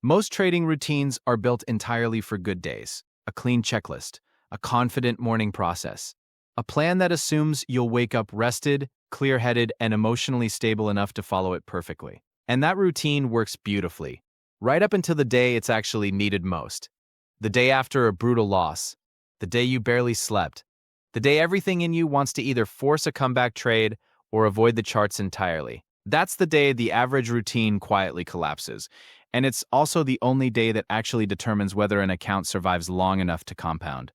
Most trading routines are built entirely for good days, a clean checklist, a confident morning process, a plan that assumes you'll wake up rested, clear-headed, and emotionally stable enough to follow it perfectly. And that routine works beautifully, right up until the day it's actually needed most. The day after a brutal loss, the day you barely slept, the day everything in you wants to either force a comeback trade or avoid the charts entirely. That's the day the average routine quietly collapses, and it's also the only day that actually determines whether an account survives long enough to compound.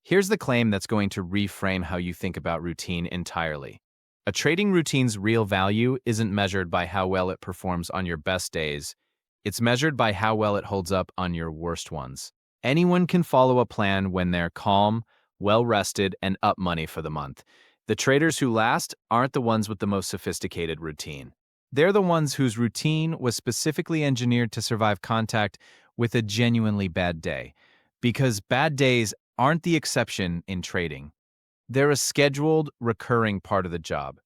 Here's the claim that's going to reframe how you think about routine entirely. A trading routine's real value isn't measured by how well it performs on your best days. It's measured by how well it holds up on your worst ones. Anyone can follow a plan when they're calm, well-rested, and up money for the month. The traders who last aren't the ones with the most sophisticated routine. They're the ones whose routine was specifically engineered to survive contact with a genuinely bad day. Because bad days aren't the exception in trading. They're a scheduled, recurring part of the job.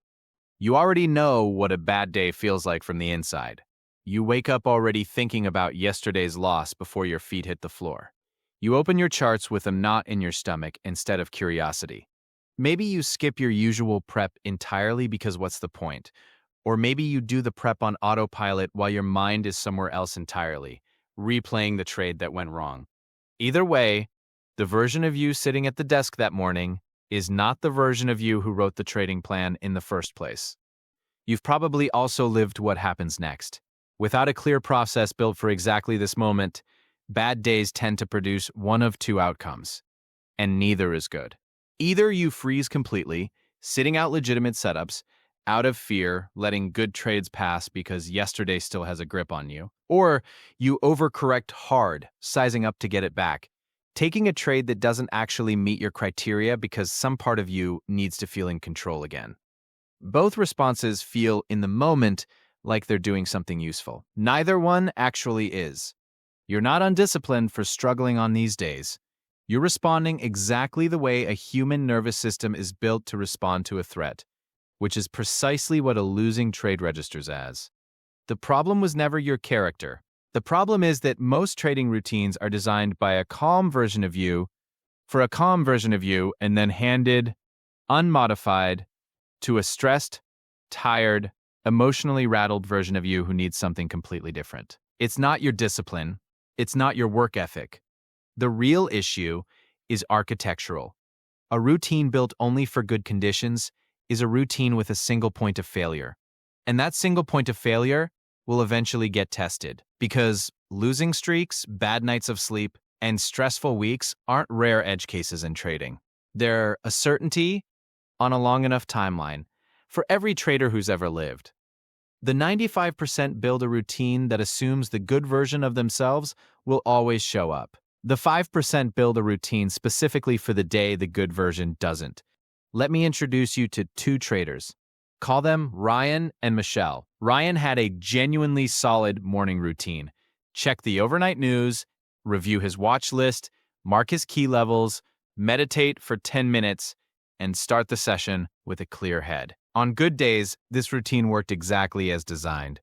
You already know what a bad day feels like from the inside. You wake up already thinking about yesterday's loss before your feet hit the floor. You open your charts with a knot in your stomach instead of curiosity. Maybe you skip your usual prep entirely because what's the point? Or maybe you do the prep on autopilot while your mind is somewhere else entirely, replaying the trade that went wrong. Either way, the version of you sitting at the desk that morning is not the version of you who wrote the trading plan in the first place. You've probably also lived what happens next. Without a clear process built for exactly this moment, bad days tend to produce one of two outcomes, and neither is good. Either you freeze completely, sitting out legitimate setups, out of fear, letting good trades pass because yesterday still has a grip on you, or you overcorrect hard, sizing up to get it back, taking a trade that doesn't actually meet your criteria because some part of you needs to feel in control again. Both responses feel in the moment like they're doing something useful. Neither one actually is. You're not undisciplined for struggling on these days. You're responding exactly the way a human nervous system is built to respond to a threat, which is precisely what a losing trade registers as. The problem was never your character. The problem is that most trading routines are designed by a calm version of you, for a calm version of you, and then handed, unmodified, to a stressed, tired, emotionally rattled version of you who needs something completely different. It's not your discipline. It's not your work ethic. The real issue is architectural. A routine built only for good conditions is a routine with a single point of failure. And that single point of failure will eventually get tested, because losing streaks, bad nights of sleep, and stressful weeks aren't rare edge cases in trading. They're a certainty on a long enough timeline for every trader who's ever lived. The 95% build a routine that assumes the good version of themselves will always show up. The 5% build a routine specifically for the day the good version doesn't. Let me introduce you to two traders. Call them Ryan and Michelle. Ryan had a genuinely solid morning routine. Check the overnight news, review his watch list, mark his key levels, meditate for 10 minutes, and start the session with a clear head. On good days, this routine worked exactly as designed.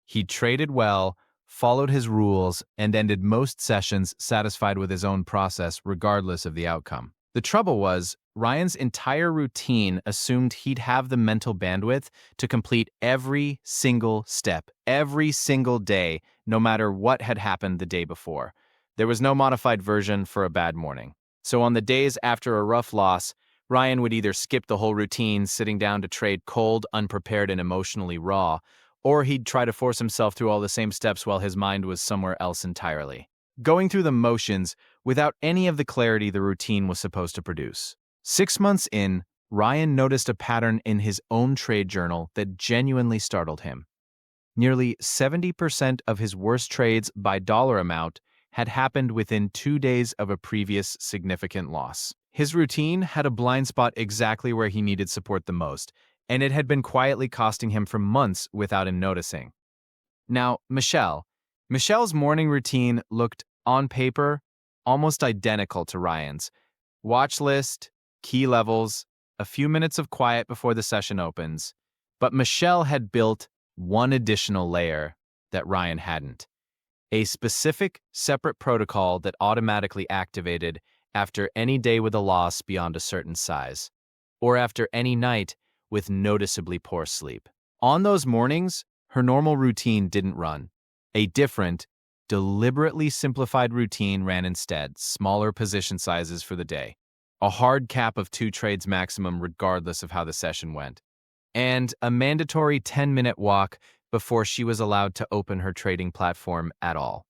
He traded well, followed his rules, and ended most sessions satisfied with his own process regardless of the outcome. The trouble was, Ryan's entire routine assumed he'd have the mental bandwidth to complete every single step, every single day, no matter what had happened the day before. There was no modified version for a bad morning. So on the days after a rough loss, Ryan would either skip the whole routine, sitting down to trade cold, unprepared, and emotionally raw, or he'd try to force himself through all the same steps while his mind was somewhere else entirely, going through the motions without any of the clarity the routine was supposed to produce. 6 months in, Ryan noticed a pattern in his own trade journal that genuinely startled him. Nearly 70% of his worst trades by dollar amount had happened within 2 days of a previous significant loss. His routine had a blind spot exactly where he needed support the most, and it had been quietly costing him for months without him noticing. Now, Michelle's morning routine looked, on paper, almost identical to Ryan's. Watch list, key levels, a few minutes of quiet before the session opens. But Michelle had built one additional layer that Ryan hadn't. a specific, separate protocol that automatically activated after any day with a loss beyond a certain size, or after any night with noticeably poor sleep. On those mornings, her normal routine didn't run. A different, deliberately simplified routine ran instead, smaller position sizes for the day, a hard cap of 2 trades maximum regardless of how the session went, and a mandatory 10-minute walk before she was allowed to open her trading platform at all.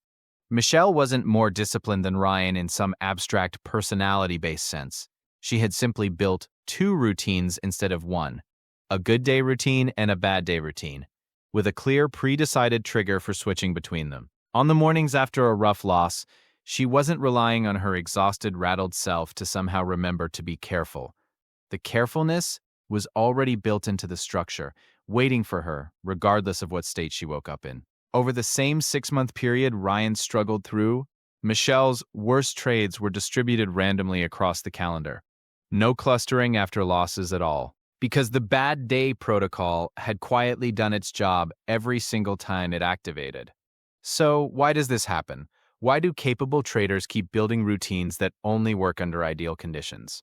Michelle wasn't more disciplined than Ryan in some abstract personality-based sense. She had simply built 2 routines instead of 1, a good day routine and a bad day routine, with a clear pre-decided trigger for switching between them. On the mornings after a rough loss, she wasn't relying on her exhausted, rattled self to somehow remember to be careful. The carefulness was already built into the structure, waiting for her, regardless of what state she woke up in. Over the same 6-month period Ryan struggled through, Michelle's worst trades were distributed randomly across the calendar. No clustering after losses at all, because the bad day protocol had quietly done its job every single time it activated. So, why does this happen? Why do capable traders keep building routines that only work under ideal conditions?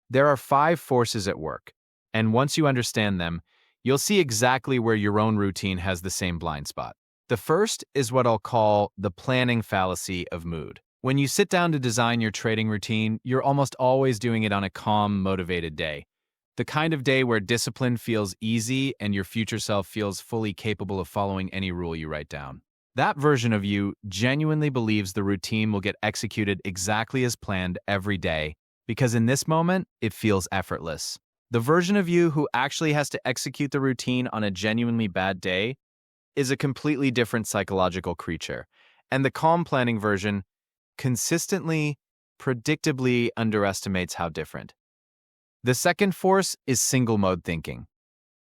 There are 5 forces at work, and once you understand them, you'll see exactly where your own routine has the same blind spot. The first is what I'll call the planning fallacy of mood. When you sit down to design your trading routine, you're almost always doing it on a calm, motivated day. The kind of day where discipline feels easy and your future self feels fully capable of following any rule you write down. That version of you genuinely believes the routine will get executed exactly as planned every day, because in this moment, it feels effortless. The version of you who actually has to execute the routine on a genuinely bad day is a completely different psychological creature, and the calm planning version consistently, predictably underestimates how different. The second force is single mode thinking.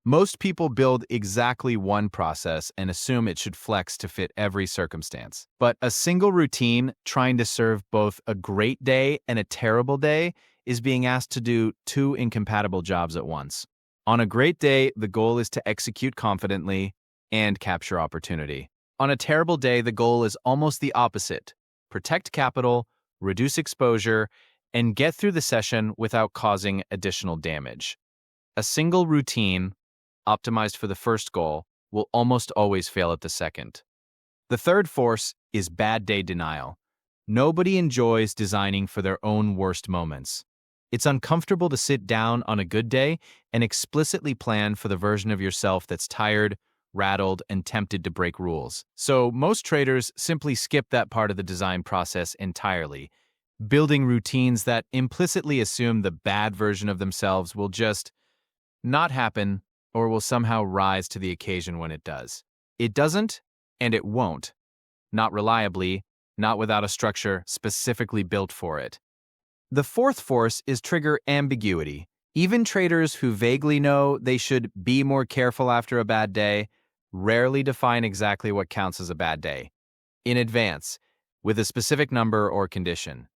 Most people build exactly one process and assume it should flex to fit every circumstance. But a single routine trying to serve both a great day and a terrible day is being asked to do 2 incompatible jobs at once. On a great day, the goal is to execute confidently and capture opportunity. On a terrible day, the goal is almost the opposite: protect capital, reduce exposure, and get through the session without causing additional damage. A single routine, optimized for the first goal, will almost always fail at the second. The third force is bad day denial. Nobody enjoys designing for their own worst moments. It's uncomfortable to sit down on a good day and explicitly plan for the version of yourself that's tired, rattled, and tempted to break rules. So most traders simply skip that part of the design process entirely, building routines that implicitly assume the bad version of themselves will just not happen or will somehow rise to the occasion when it does. It doesn't, and it won't. Not reliably, not without a structure specifically built for it. The fourth force is trigger ambiguity. Even traders who vaguely know they should be more careful after a bad day rarely define exactly what counts as a bad day in advance, with a specific number or condition.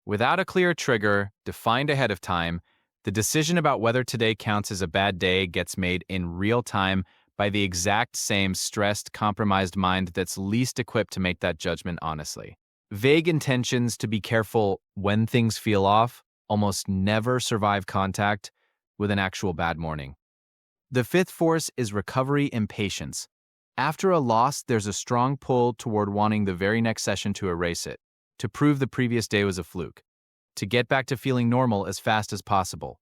Without a clear trigger defined ahead of time, the decision about whether today counts as a bad day gets made in real time by the exact same stressed, compromised mind that's least equipped to make that judgment honestly. Vague intentions to be careful when things feel off almost never survive contact with an actual bad morning. The fifth force is recovery impatience. After a loss, there's a strong pull toward wanting the very next session to erase it, to prove the previous day was a fluke, to get back to feeling normal as fast as possible.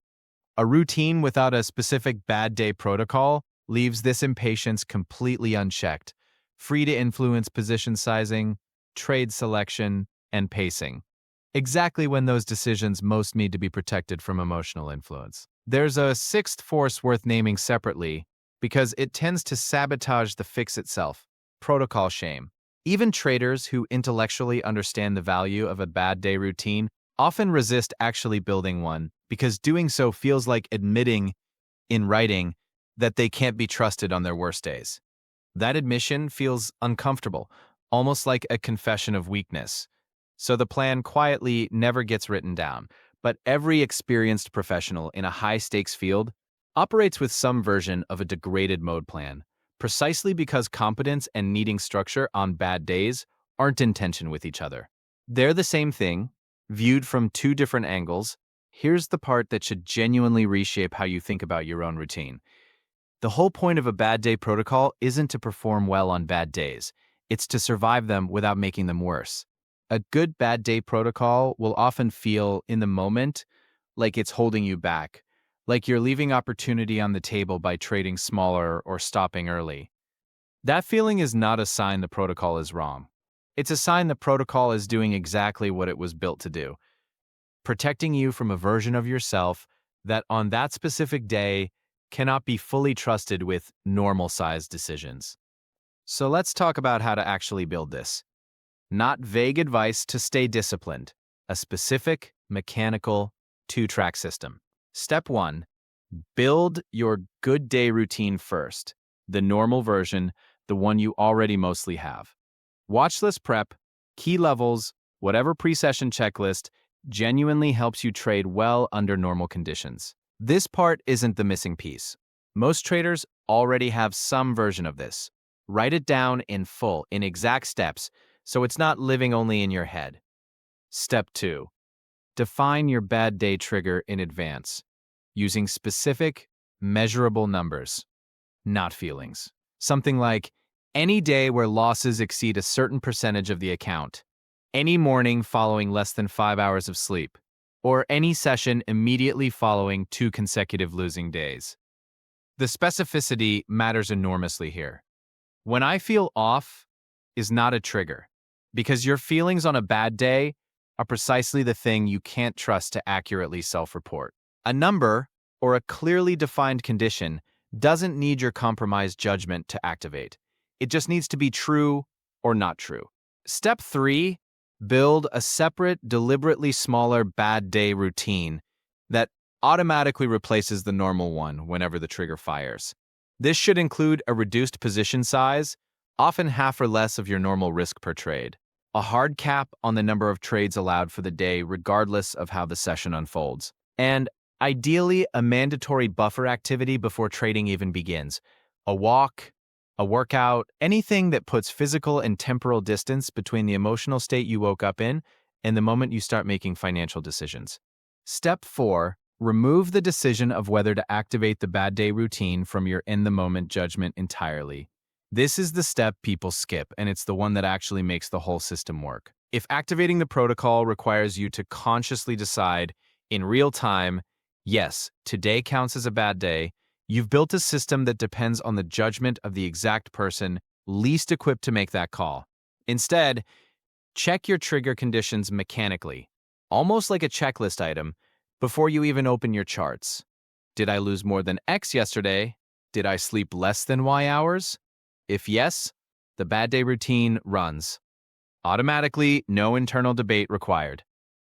A routine without a specific bad day protocol leaves this impatience completely unchecked, free to influence position sizing, trade selection, and pacing, exactly when those decisions most need to be protected from emotional influence. There's a sixth force worth naming separately because it tends to sabotage the fix itself: protocol shame. Even traders who intellectually understand the value of a bad day routine often resist actually building one because doing so feels like admitting in writing that they can't be trusted on their worst days. That admission feels uncomfortable, almost like a confession of weakness. So the plan quietly never gets written down. But every experienced professional in a high-stakes field operates with some version of a degraded mode plan, precisely because competence and needing structure on bad days aren't in tension with each other. They're the same thing, viewed from two different angles. Here's the part that should genuinely reshape how you think about your own routine. The whole point of a bad day protocol isn't to perform well on bad days. It's to survive them without making them worse. A good bad day protocol will often feel, in the moment, like it's holding you back, like you're leaving opportunity on the table by trading smaller or stopping early. That feeling is not a sign the protocol is wrong. It's a sign the protocol is doing exactly what it was built to do, protecting you from a version of yourself that on that specific day cannot be fully trusted with normal-sized decisions. So let's talk about how to actually build this. Not vague advice to stay disciplined, a specific, mechanical, two-track system. Step 1. Build your good day routine first, the normal version, the one you already mostly have. Watch list prep, key levels, whatever pre-session checklist genuinely helps you trade well under normal conditions. This part isn't the missing piece. Most traders already have some version of this. Write it down in full, in exact steps, so it's not living only in your head. Step 2. Define your bad day trigger in advance, using specific, measurable numbers, not feelings. Something like any day where losses exceed a certain percentage of the account, any morning following less than 5 hours of sleep, or any session immediately following 2 consecutive losing days. The specificity matters enormously here. When I feel off is not a trigger, because your feelings on a bad day are precisely the thing you can't trust to accurately self-report. A number, or a clearly defined condition, doesn't need your compromised judgment to activate. It just needs to be true or not true. Step 3, build a separate, deliberately smaller bad day routine that automatically replaces the normal one whenever the trigger fires. This should include a reduced position size, often half or less of your normal risk per trade, a hard cap on the number of trades allowed for the day regardless of how the session unfolds, and ideally a mandatory buffer activity before trading even begins. A walk, a workout, anything that puts physical and temporal distance between the emotional state you woke up in and the moment you start making financial decisions. Step 4. Remove the decision of whether to activate the bad day routine from your in-the-moment judgment entirely. This is the step people skip, and it's the one that actually makes the whole system work. If activating the protocol requires you to consciously decide in real time, yes, today counts as a bad day, you've built a system that depends on the judgment of the exact person least equipped to make that call. Instead, check your trigger conditions mechanically, almost like a checklist item, before you even open your charts. Did I lose more than X yesterday? Did I sleep less than Y hours? If yes, the bad day routine runs. Automatically, no internal debate required.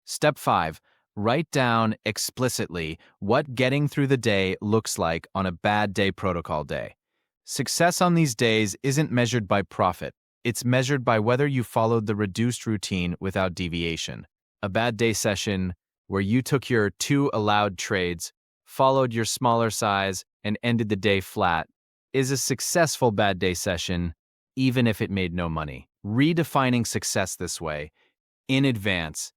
Step 5. Write down explicitly what getting through the day looks like on a bad day protocol day. Success on these days isn't measured by profit. It's measured by whether you followed the reduced routine without deviation. A bad day session where you took your 2 allowed trades, followed your smaller size, and ended the day flat is a successful bad day session, even if it made no money. Redefining success this way, in advance,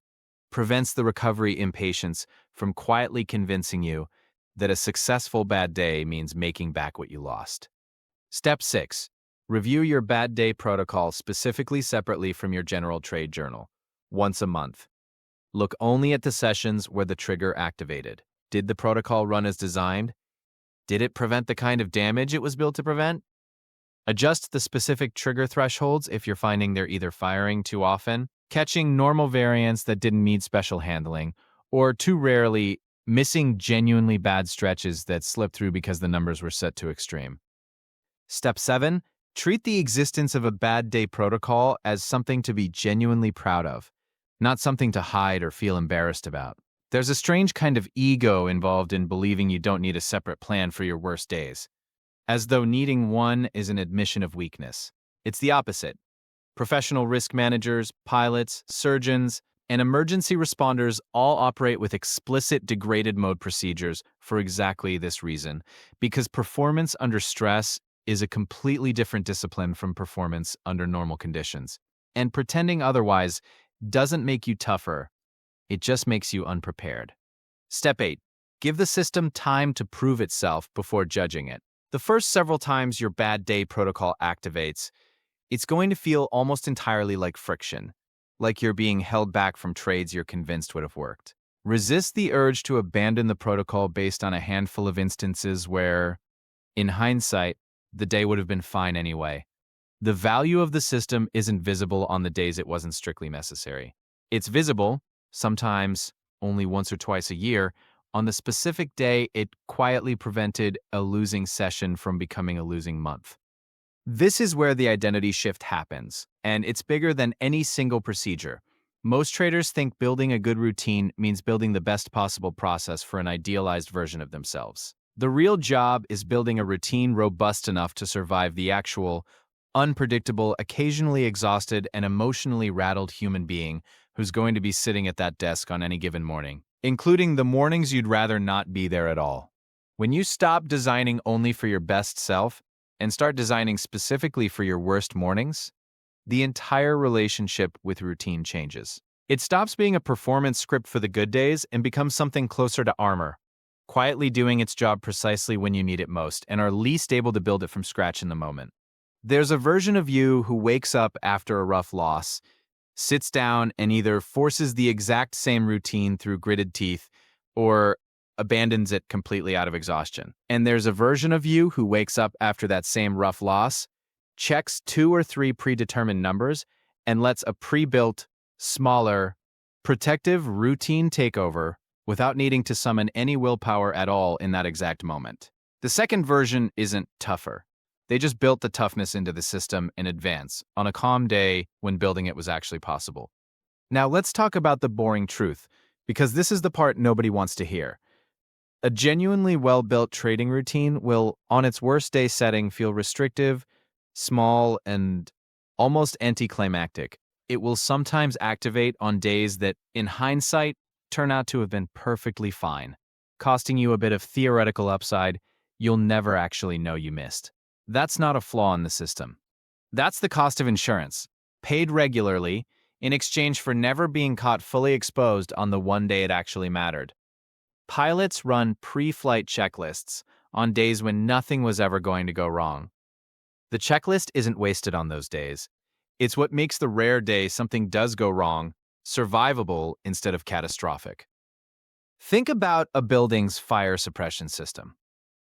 prevents the recovery impatience from quietly convincing you that a successful bad day means making back what you lost. Step 6. Review your bad day protocol specifically separately from your general trade journal, once a month. Look only at the sessions where the trigger activated. Did the protocol run as designed? Did it prevent the kind of damage it was built to prevent? Adjust the specific trigger thresholds if you're finding they're either firing too often, catching normal variants that didn't need special handling, or too rarely missing genuinely bad stretches that slipped through because the numbers were set too extreme. Step 7. Treat the existence of a bad day protocol as something to be genuinely proud of, not something to hide or feel embarrassed about. There's a strange kind of ego involved in believing you don't need a separate plan for your worst days, as though needing one is an admission of weakness. It's the opposite. Professional risk managers, pilots, surgeons, and emergency responders all operate with explicit degraded mode procedures for exactly this reason, because performance under stress is a completely different discipline from performance under normal conditions. And pretending otherwise doesn't make you tougher, it just makes you unprepared. Step 8. Give the system time to prove itself before judging it. The first several times your bad day protocol activates, it's going to feel almost entirely like friction, like you're being held back from trades you're convinced would have worked. Resist the urge to abandon the protocol based on a handful of instances where, in hindsight, the day would have been fine anyway. The value of the system isn't visible on the days it wasn't strictly necessary. It's visible, sometimes only once or twice a year, on the specific day it quietly prevented a losing session from becoming a losing month. This is where the identity shift happens, and it's bigger than any single procedure. Most traders think building a good routine means building the best possible process for an idealized version of themselves. The real job is building a routine robust enough to survive the actual, unpredictable, occasionally exhausted, and emotionally rattled human being who's going to be sitting at that desk on any given morning, including the mornings you'd rather not be there at all. When you stop designing only for your best self and start designing specifically for your worst mornings, the entire relationship with routine changes. It stops being a performance script for the good days and becomes something closer to armor, quietly doing its job precisely when you need it most and are least able to build it from scratch in the moment. There's a version of you who wakes up after a rough loss, sits down and either forces the exact same routine through gritted teeth or abandons it completely out of exhaustion. And there's a version of you who wakes up after that same rough loss, checks 2 or 3 predetermined numbers, and lets a pre-built, smaller, protective routine take over without needing to summon any willpower at all in that exact moment. The second version isn't tougher. They just built the toughness into the system in advance, on a calm day when building it was actually possible. Now let's talk about the boring truth, because this is the part nobody wants to hear. A genuinely well-built trading routine will, on its worst day setting, feel restrictive, small, and almost anticlimactic. It will sometimes activate on days that, in hindsight, turn out to have been perfectly fine, costing you a bit of theoretical upside you'll never actually know you missed. That's not a flaw in the system. That's the cost of insurance, paid regularly in exchange for never being caught fully exposed on the one day it actually mattered. Pilots run pre-flight checklists on days when nothing was ever going to go wrong. The checklist isn't wasted on those days. It's what makes the rare day something does go wrong survivable instead of catastrophic. Think about a building's fire suppression system.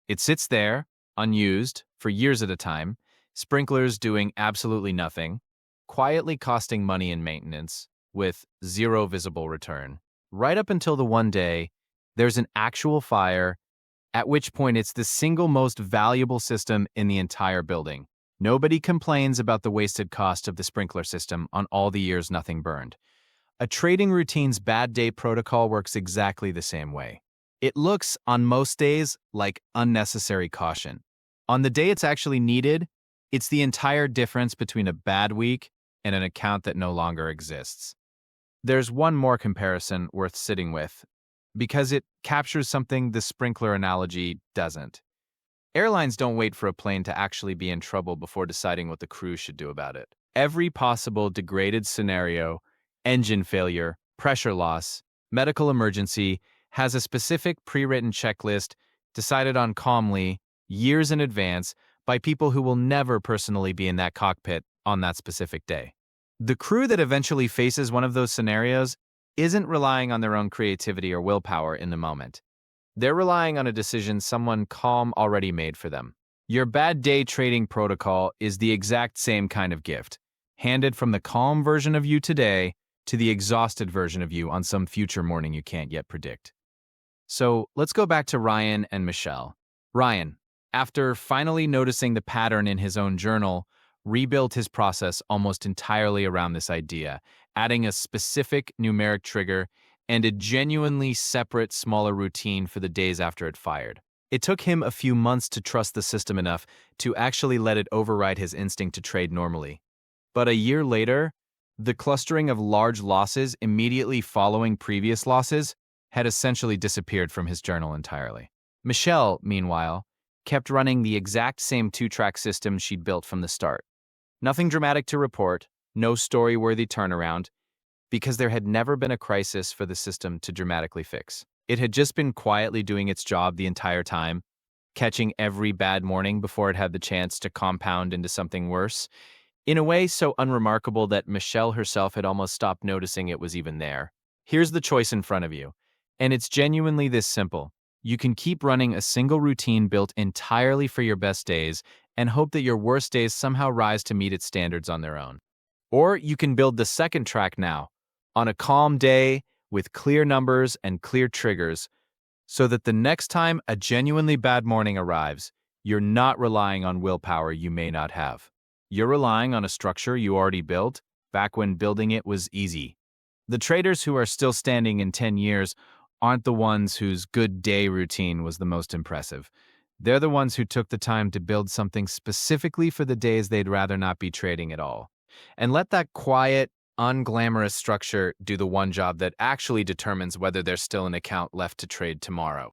It sits there, unused, for years at a time, sprinklers doing absolutely nothing, quietly costing money in maintenance, with zero visible return, right up until the one day there's an actual fire, at which point it's the single most valuable system in the entire building. Nobody complains about the wasted cost of the sprinkler system on all the years nothing burned. A trading routine's bad day protocol works exactly the same way. It looks, on most days, like unnecessary caution. On the day it's actually needed, it's the entire difference between a bad week and an account that no longer exists. There's one more comparison worth sitting with, because it captures something the sprinkler analogy doesn't. Airlines don't wait for a plane to actually be in trouble before deciding what the crew should do about it. Every possible degraded scenario, engine failure, pressure loss, medical emergency, has a specific pre-written checklist decided on calmly, years in advance, by people who will never personally be in that cockpit on that specific day. The crew that eventually faces one of those scenarios isn't relying on their own creativity or willpower in the moment. They're relying on a decision someone calm already made for them. Your bad day trading protocol is the exact same kind of gift, handed from the calm version of you today to the exhausted version of you on some future morning you can't yet predict. So let's go back to Ryan and Michelle. Ryan, after finally noticing the pattern in his own journal, rebuilt his process almost entirely around this idea, adding a specific numeric trigger and a genuinely separate, smaller routine for the days after it fired. It took him a few months to trust the system enough to actually let it override his instinct to trade normally. But a year later, the clustering of large losses immediately following previous losses had essentially disappeared from his journal entirely. Michelle, meanwhile, kept running the exact same two-track system she'd built from the start. Nothing dramatic to report, no story-worthy turnaround, because there had never been a crisis for the system to dramatically fix. It had just been quietly doing its job the entire time, catching every bad morning before it had the chance to compound into something worse, in a way so unremarkable that Michelle herself had almost stopped noticing it was even there. Here's the choice in front of you, and it's genuinely this simple. You can keep running a single routine built entirely for your best days and hope that your worst days somehow rise to meet its standards on their own. Or you can build the second track now, on a calm day with clear numbers and clear triggers, so that the next time a genuinely bad morning arrives, you're not relying on willpower you may not have. You're relying on a structure you already built back when building it was easy. The traders who are still standing in 10 years aren't the ones whose good day routine was the most impressive. They're the ones who took the time to build something specifically for the days they'd rather not be trading at all. And let that quiet, unglamorous structure do the one job that actually determines whether there's still an account left to trade tomorrow.